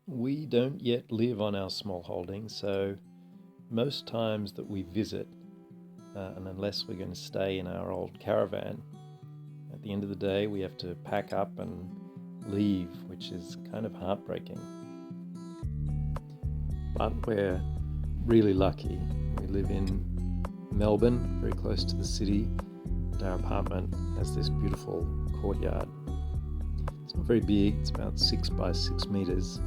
We don't yet live on our small holding, so most times that we visit, and unless we're going to stay in our old caravan, at the end of the day we have to pack up and leave, which is kind of heartbreaking. But we're really lucky. We live in Melbourne, very close to the city, and our apartment has this beautiful courtyard. It's not very big, it's about 6 by 6 meters,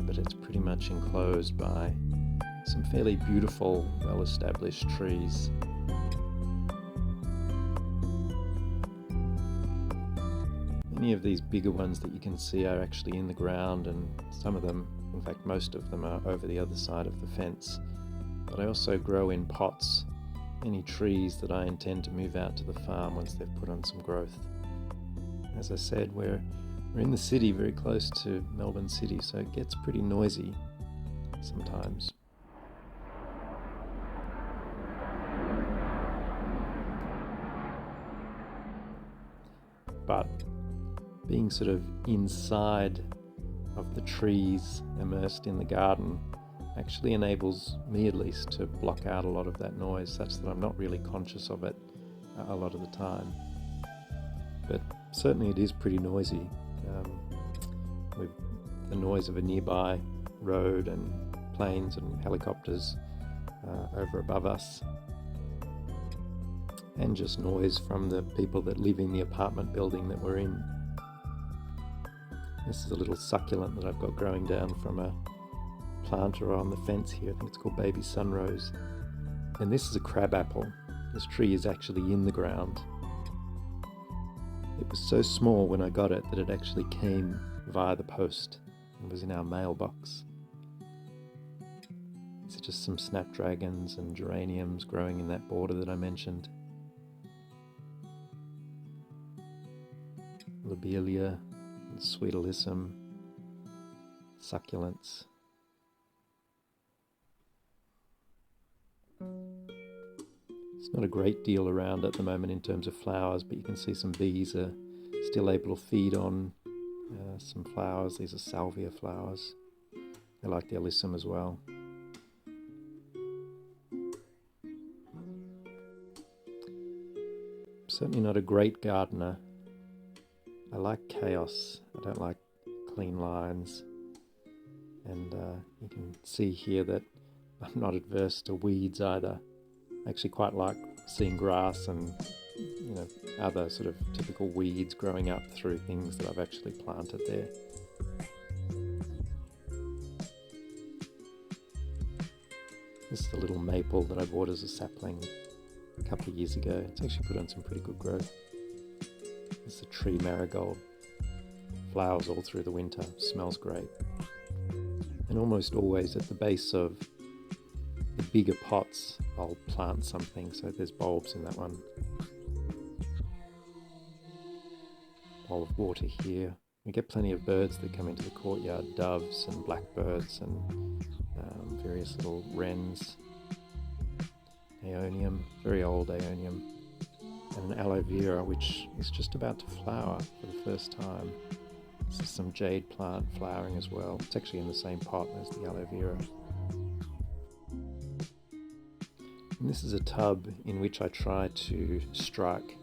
but it's pretty much enclosed by some fairly beautiful, well-established trees. Many of these bigger ones that you can see are actually in the ground, and some of them, in fact most of them, are over the other side of the fence. But I also grow in pots any trees that I intend to move out to the farm once they've put on some growth. As I said, we're in the city, very close to Melbourne City, so it gets pretty noisy sometimes. But being sort of inside of the trees, immersed in the garden, actually enables me at least to block out a lot of that noise, such that I'm not really conscious of it a lot of the time. But certainly it is pretty noisy, with the noise of a nearby road and planes and helicopters over above us, and just noise from the people that live in the apartment building that we're in. This is a little succulent that I've got growing down from a planter on the fence here. I think it's called baby sunrose. And this is a crab apple. This tree is actually in the ground. It was so small when I got it that it actually came via the post and was in our mailbox. These are just some snapdragons and geraniums growing in that border that I mentioned. Lobelia, and sweet alyssum, succulents. It's not a great deal around at the moment in terms of flowers, but you can see some bees are still able to feed on some flowers. These are salvia flowers. I like the alyssum as well. I'm certainly not a great gardener. I like chaos. I don't like clean lines. And you can see here that I'm not adverse to weeds either. I actually quite like seeing grass and other sort of typical weeds growing up through things that I've actually planted there. This is a little maple that I bought as a sapling a couple of years ago. It's actually put on some pretty good growth. This is a tree marigold. Flowers all through the winter, smells great. And almost always at the base of the bigger pots I'll plant something, so there's bulbs in that one. Bowl of water here. We get plenty of birds that come into the courtyard, doves and blackbirds and various little wrens. Aeonium, very old aeonium, and an aloe vera which is just about to flower for the first time. This is some jade plant flowering as well. It's actually in the same pot as the aloe vera. And this is a tub in which I try to strike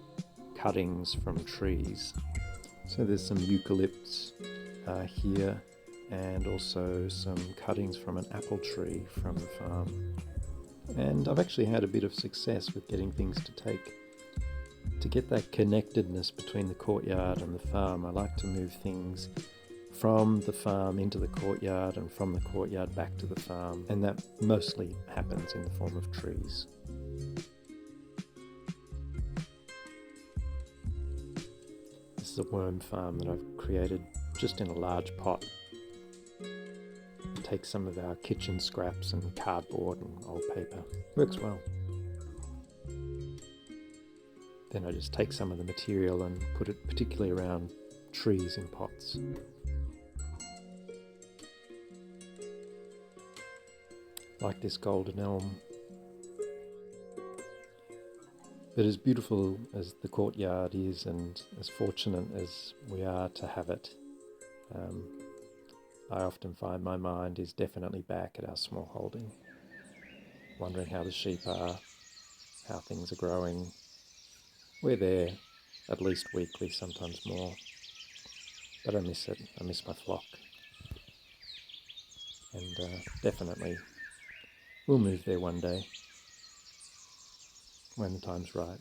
cuttings from trees. So there's some eucalypts here, and also some cuttings from an apple tree from the farm. And I've actually had a bit of success with getting things to get that connectedness between the courtyard and the farm. I like to move things from the farm into the courtyard and from the courtyard back to the farm, and that mostly happens in the form of trees. This is a worm farm that I've created just in a large pot. Take some of our kitchen scraps and cardboard and old paper. Works well. Then I just take some of the material and put it particularly around trees in pots. Like this golden elm. But as beautiful as the courtyard is, and as fortunate as we are to have it, I often find my mind is definitely back at our small holding, wondering how the sheep are, how things are growing. We're there at least weekly, sometimes more, but I miss it. I miss my flock, and definitely we'll move there one day when the time's right.